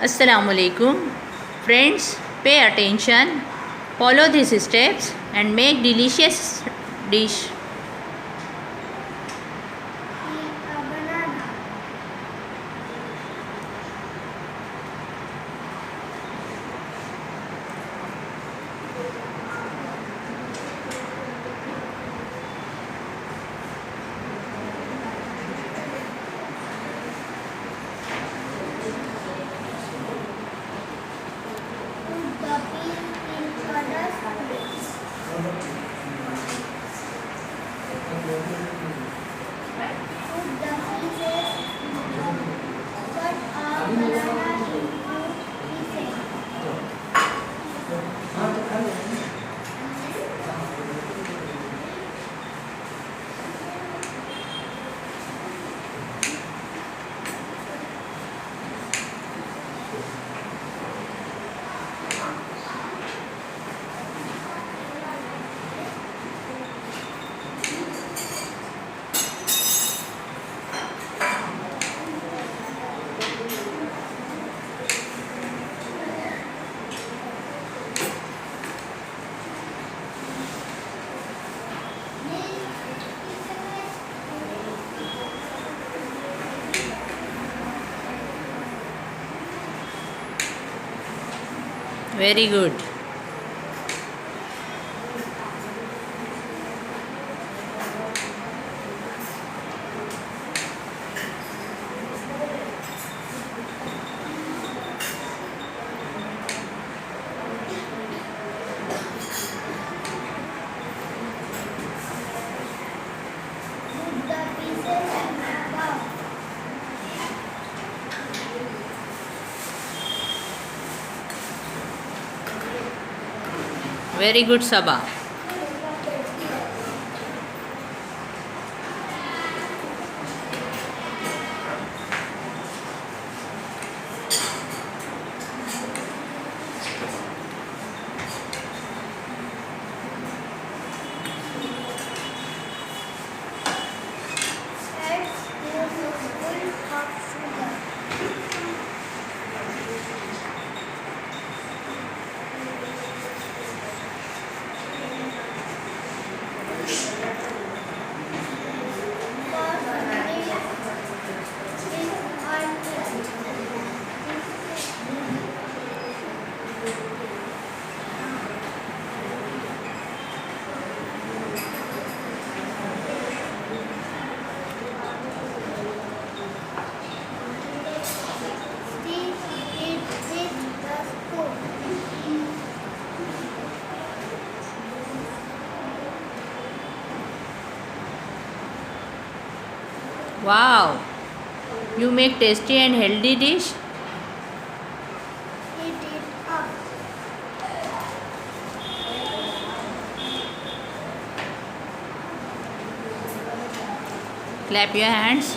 Assalamualaikum. Friends, pay attention, follow these steps and make delicious dish. Eat a banana. Put the peel in a dustbin. Put the pieces. Cut a banana into pieces. Very good. Put the pieces in a bowl. Very good, Sabah. Add 2 tablespoons of sugar. For Stir it with the spoon. Wow. You make tasty and healthy dish. Heat it up. Clap your hands.